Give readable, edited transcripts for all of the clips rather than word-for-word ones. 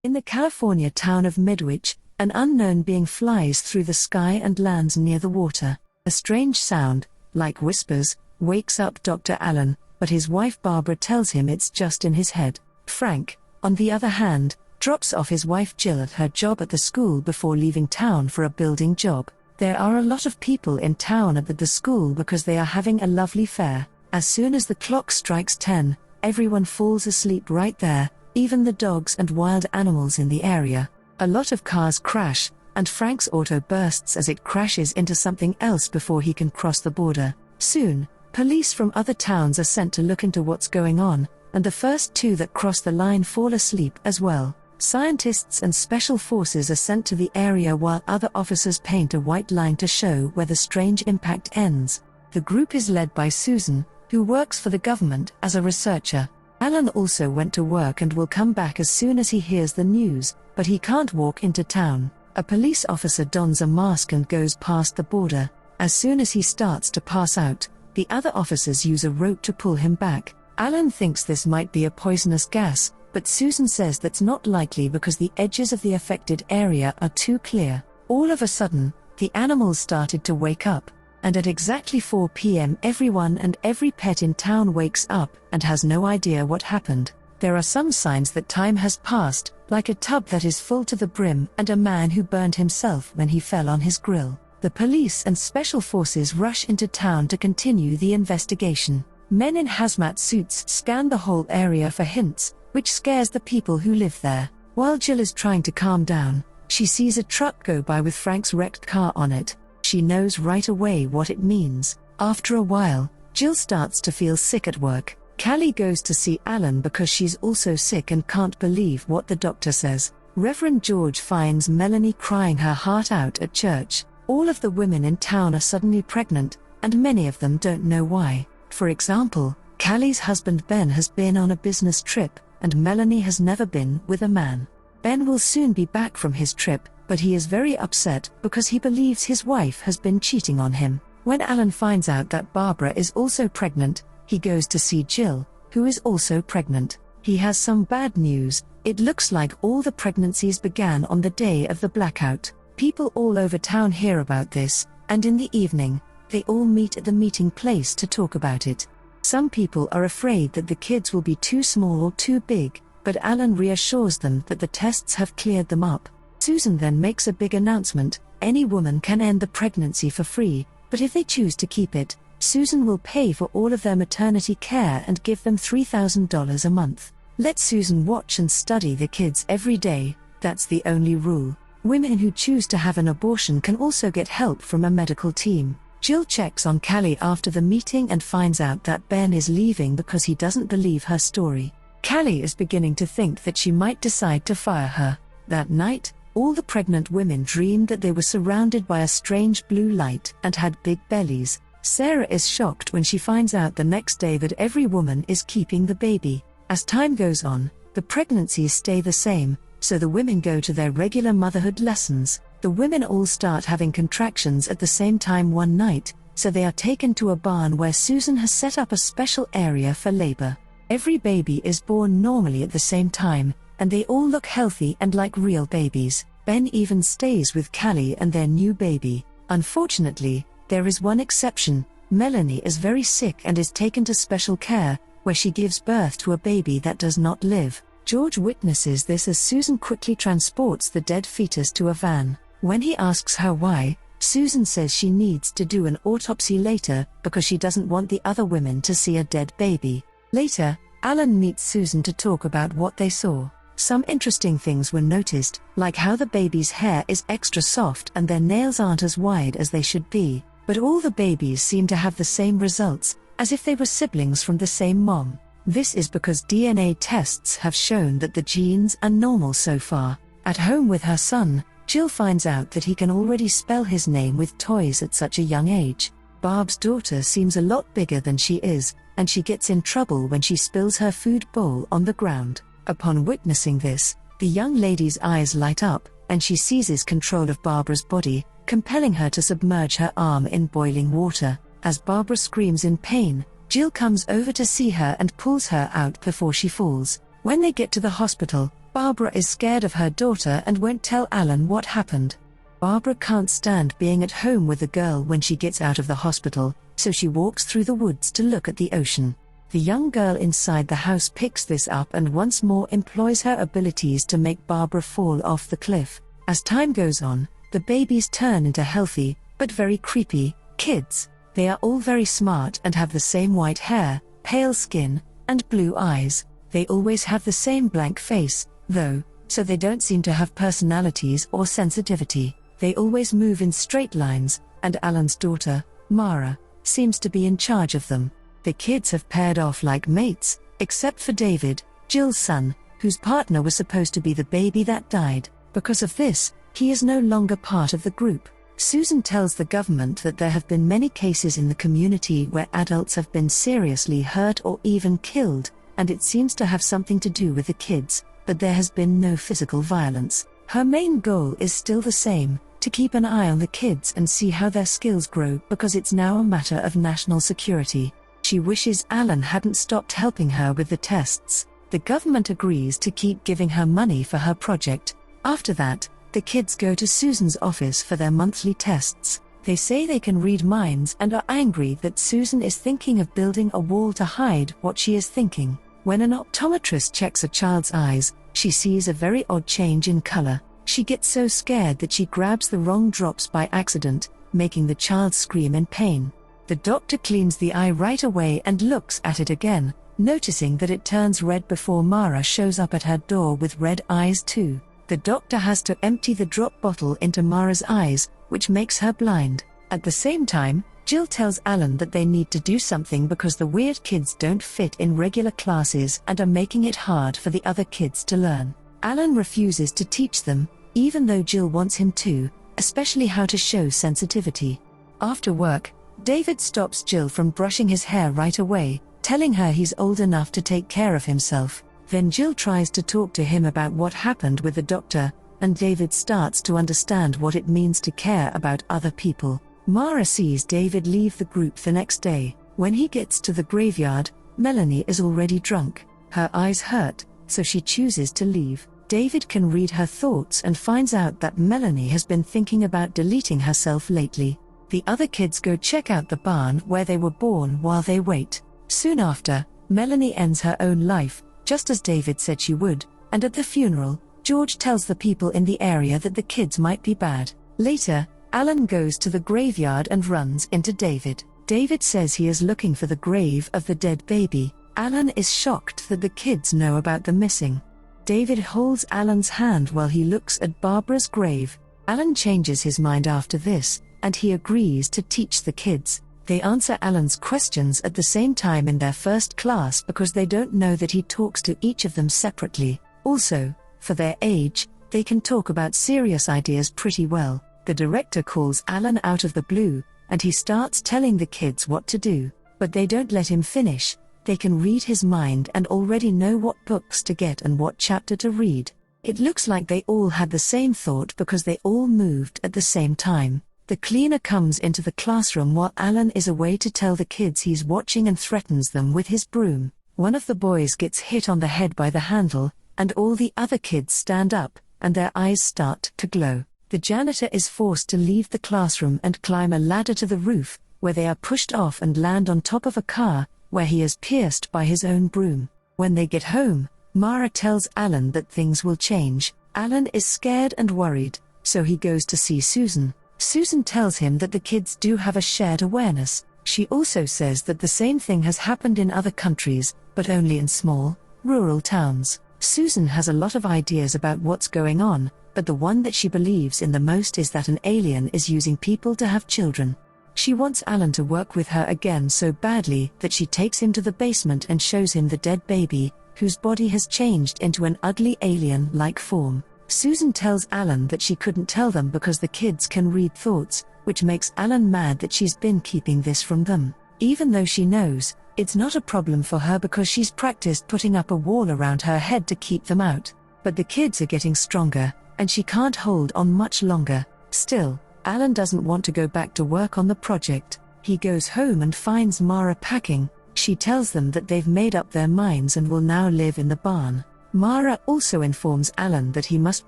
In the California town of Midwich, an unknown being flies through the sky and lands near the water. A strange sound, like whispers, wakes up Dr. Allen, but his wife Barbara tells him it's just in his head. Frank, on the other hand, drops off his wife Jill at her job at the school before leaving town for a building job. There are a lot of people in town at the school because they are having a lovely fair. As soon as the clock strikes 10, everyone falls asleep right there, even the dogs and wild animals in the area. A lot of cars crash, and Frank's auto bursts as it crashes into something else before he can cross the border. Soon, police from other towns are sent to look into what's going on, and the first two that cross the line fall asleep as well. Scientists and special forces are sent to the area while other officers paint a white line to show where the strange impact ends. The group is led by Susan, who works for the government as a researcher. Alan also went to work and will come back as soon as he hears the news, but he can't walk into town. A police officer dons a mask and goes past the border. As soon as he starts to pass out, the other officers use a rope to pull him back. Alan thinks this might be a poisonous gas, but Susan says that's not likely because the edges of the affected area are too clear. All of a sudden, the animals started to wake up, and at exactly 4 p.m. everyone and every pet in town wakes up and has no idea what happened. There are some signs that time has passed, like a tub that is full to the brim and a man who burned himself when he fell on his grill. The police and special forces rush into town to continue the investigation. Men in hazmat suits scan the whole area for hints, which scares the people who live there. While Jill is trying to calm down, she sees a truck go by with Frank's wrecked car on it. She knows right away what it means. After a while, Jill starts to feel sick at work. Callie goes to see Alan because she's also sick and can't believe what the doctor says. Reverend George finds Melanie crying her heart out at church. All of the women in town are suddenly pregnant, and many of them don't know why. For example, Callie's husband Ben has been on a business trip, and Melanie has never been with a man. Ben will soon be back from his trip, but he is very upset because he believes his wife has been cheating on him. When Alan finds out that Barbara is also pregnant, he goes to see Jill, who is also pregnant. He has some bad news. It looks like all the pregnancies began on the day of the blackout. People all over town hear about this, and in the evening, they all meet at the meeting place to talk about it. Some people are afraid that the kids will be too small or too big, but Alan reassures them that the tests have cleared them up. Susan then makes a big announcement: any woman can end the pregnancy for free, but if they choose to keep it, Susan will pay for all of their maternity care and give them $3,000 a month. Let Susan watch and study the kids every day, that's the only rule. Women who choose to have an abortion can also get help from a medical team. Jill checks on Callie after the meeting and finds out that Ben is leaving because he doesn't believe her story. Callie is beginning to think that she might decide to fire her. That night, all the pregnant women dreamed that they were surrounded by a strange blue light and had big bellies. Sarah is shocked when she finds out the next day that every woman is keeping the baby. As time goes on, the pregnancies stay the same, so the women go to their regular motherhood lessons. The women all start having contractions at the same time one night, so they are taken to a barn where Susan has set up a special area for labor. Every baby is born normally at the same time, and they all look healthy and like real babies. Ben even stays with Callie and their new baby. Unfortunately, there is one exception. Melanie is very sick and is taken to special care, where she gives birth to a baby that does not live. George witnesses this as Susan quickly transports the dead fetus to a van. When he asks her why, Susan says she needs to do an autopsy later because she doesn't want the other women to see a dead baby. Later, Alan meets Susan to talk about what they saw. Some interesting things were noticed, like how the baby's hair is extra soft and their nails aren't as wide as they should be. But all the babies seem to have the same results, as if they were siblings from the same mom. This is because DNA tests have shown that the genes are normal so far. At home with her son, Jill finds out that he can already spell his name with toys at such a young age. Barb's daughter seems a lot bigger than she is, and she gets in trouble when she spills her food bowl on the ground. Upon witnessing this, the young lady's eyes light up, and she seizes control of Barbara's body, compelling her to submerge her arm in boiling water. As Barbara screams in pain, Jill comes over to see her and pulls her out before she falls. When they get to the hospital, Barbara is scared of her daughter and won't tell Alan what happened. Barbara can't stand being at home with the girl when she gets out of the hospital, so she walks through the woods to look at the ocean. The young girl inside the house picks this up and once more employs her abilities to make Barbara fall off the cliff. As time goes on, the babies turn into healthy, but very creepy, kids. They are all very smart and have the same white hair, pale skin, and blue eyes. They always have the same blank face, though, so they don't seem to have personalities or sensitivity. They always move in straight lines, and Alan's daughter, Mara, seems to be in charge of them. The kids have paired off like mates, except for David, Jill's son, whose partner was supposed to be the baby that died. Because of this, he is no longer part of the group. Susan tells the government that there have been many cases in the community where adults have been seriously hurt or even killed, and it seems to have something to do with the kids, but there has been no physical violence. Her main goal is still the same, to keep an eye on the kids and see how their skills grow because it's now a matter of national security. She wishes Alan hadn't stopped helping her with the tests. The government agrees to keep giving her money for her project. After that, the kids go to Susan's office for their monthly tests. They say they can read minds and are angry that Susan is thinking of building a wall to hide what she is thinking. When an optometrist checks a child's eyes, she sees a very odd change in color. She gets so scared that she grabs the wrong drops by accident, making the child scream in pain. The doctor cleans the eye right away and looks at it again, noticing that it turns red before Mara shows up at her door with red eyes too. The doctor has to empty the drop bottle into Mara's eyes, which makes her blind. At the same time, Jill tells Alan that they need to do something because the weird kids don't fit in regular classes and are making it hard for the other kids to learn. Alan refuses to teach them, even though Jill wants him to, especially how to show sensitivity. After work, David stops Jill from brushing his hair right away, telling her he's old enough to take care of himself. Then Jill tries to talk to him about what happened with the doctor, and David starts to understand what it means to care about other people. Mara sees David leave the group the next day. When he gets to the graveyard, Melanie is already drunk. Her eyes hurt, so she chooses to leave. David can read her thoughts and finds out that Melanie has been thinking about deleting herself lately. The other kids go check out the barn where they were born while they wait. Soon after, Melanie ends her own life, just as David said she would, and at the funeral, George tells the people in the area that the kids might be bad. Later, Alan goes to the graveyard and runs into David. David says he is looking for the grave of the dead baby. Alan is shocked that the kids know about the missing. David holds Alan's hand while he looks at Barbara's grave. Alan changes his mind after this, and he agrees to teach the kids. They answer Alan's questions at the same time in their first class because they don't know that he talks to each of them separately. Also, for their age, they can talk about serious ideas pretty well. The director calls Alan out of the blue, and he starts telling the kids what to do, but they don't let him finish. They can read his mind and already know what books to get and what chapter to read. It looks like they all had the same thought because they all moved at the same time. The cleaner comes into the classroom while Alan is away to tell the kids he's watching and threatens them with his broom. One of the boys gets hit on the head by the handle, and all the other kids stand up, and their eyes start to glow. The janitor is forced to leave the classroom and climb a ladder to the roof, where they are pushed off and land on top of a car, where he is pierced by his own broom. When they get home, Mara tells Alan that things will change. Alan is scared and worried, so he goes to see Susan. Susan tells him that the kids do have a shared awareness. She also says that the same thing has happened in other countries, but only in small, rural towns. Susan has a lot of ideas about what's going on, but the one that she believes in the most is that an alien is using people to have children. She wants Alan to work with her again so badly that she takes him to the basement and shows him the dead baby, whose body has changed into an ugly alien-like form. Susan tells Alan that she couldn't tell them because the kids can read thoughts, which makes Alan mad that she's been keeping this from them. Even though she knows, it's not a problem for her because she's practiced putting up a wall around her head to keep them out. But the kids are getting stronger, and she can't hold on much longer. Still, Alan doesn't want to go back to work on the project. He goes home and finds Mara packing. She tells them that they've made up their minds and will now live in the barn. Mara also informs Alan that he must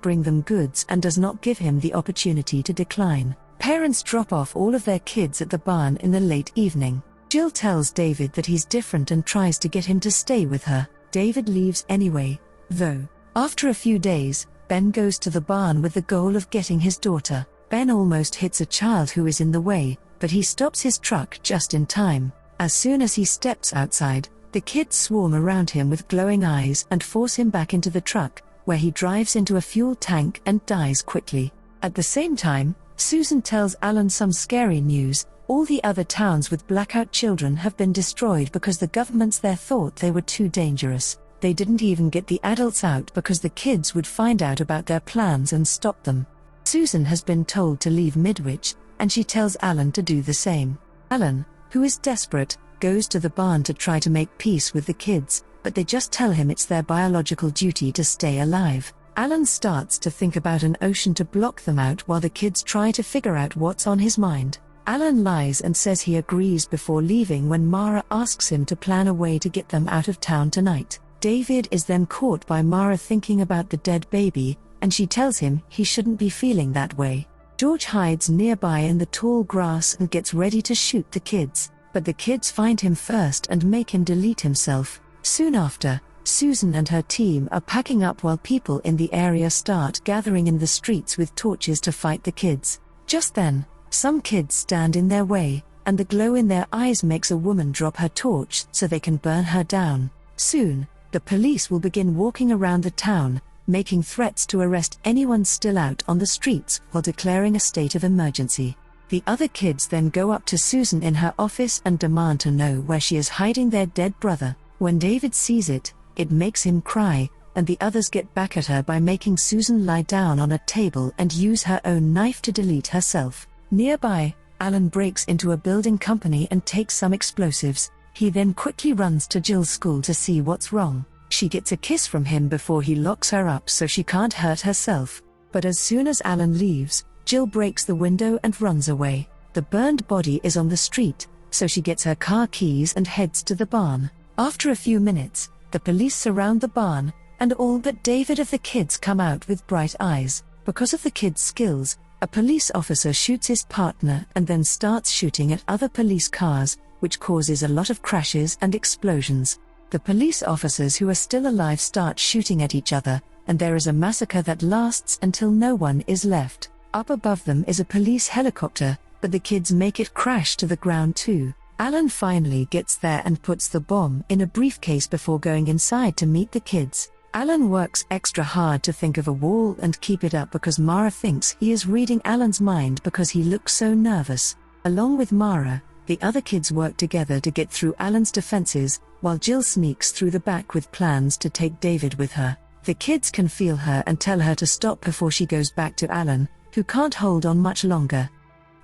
bring them goods and does not give him the opportunity to decline. Parents drop off all of their kids at the barn in the late evening. Jill tells David that he's different and tries to get him to stay with her. David leaves anyway, though. After a few days, Ben goes to the barn with the goal of getting his daughter. Ben almost hits a child who is in the way, but he stops his truck just in time. As soon as he steps outside, the kids swarm around him with glowing eyes and force him back into the truck, where he drives into a fuel tank and dies quickly. At the same time, Susan tells Alan some scary news. All the other towns with blackout children have been destroyed because the governments there thought they were too dangerous. They didn't even get the adults out because the kids would find out about their plans and stop them. Susan has been told to leave Midwich, and she tells Alan to do the same. Alan, who is desperate, goes to the barn to try to make peace with the kids, but they just tell him it's their biological duty to stay alive. Alan starts to think about an ocean to block them out while the kids try to figure out what's on his mind. Alan lies and says he agrees before leaving when Mara asks him to plan a way to get them out of town tonight. David is then caught by Mara thinking about the dead baby, and she tells him he shouldn't be feeling that way. George hides nearby in the tall grass and gets ready to shoot the kids, but the kids find him first and make him delete himself. Soon after, Susan and her team are packing up while people in the area start gathering in the streets with torches to fight the kids. Just then, some kids stand in their way, and the glow in their eyes makes a woman drop her torch so they can burn her down. Soon, the police will begin walking around the town, making threats to arrest anyone still out on the streets while declaring a state of emergency. The other kids then go up to Susan in her office and demand to know where she is hiding their dead brother. When David sees it, it makes him cry, and the others get back at her by making Susan lie down on a table and use her own knife to delete herself. Nearby, Alan breaks into a building company and takes some explosives. He then quickly runs to Jill's school to see what's wrong. She gets a kiss from him before he locks her up so she can't hurt herself. But as soon as Alan leaves, Jill breaks the window and runs away. The burned body is on the street, so she gets her car keys and heads to the barn. After a few minutes, the police surround the barn, and all but David of the kids come out with bright eyes. Because of the kids' skills, a police officer shoots his partner and then starts shooting at other police cars, which causes a lot of crashes and explosions. The police officers who are still alive start shooting at each other, and there is a massacre that lasts until no one is left. Up above them is a police helicopter, but the kids make it crash to the ground too. Alan finally gets there and puts the bomb in a briefcase before going inside to meet the kids. Alan works extra hard to think of a wall and keep it up because Mara thinks he is reading Alan's mind because he looks so nervous. Along with Mara, the other kids work together to get through Alan's defenses, while Jill sneaks through the back with plans to take David with her. The kids can feel her and tell her to stop before she goes back to Alan, who can't hold on much longer.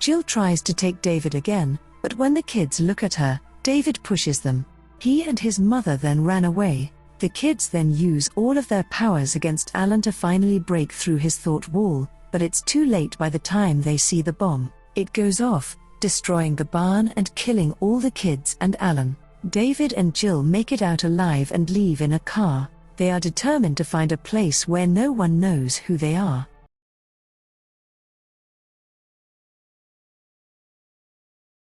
Jill tries to take David again, but when the kids look at her, David pushes them. He and his mother then ran away. The kids then use all of their powers against Alan to finally break through his thought wall, but it's too late by the time they see the bomb. It goes off, destroying the barn and killing all the kids and Alan. David and Jill make it out alive and leave in a car. They are determined to find a place where no one knows who they are.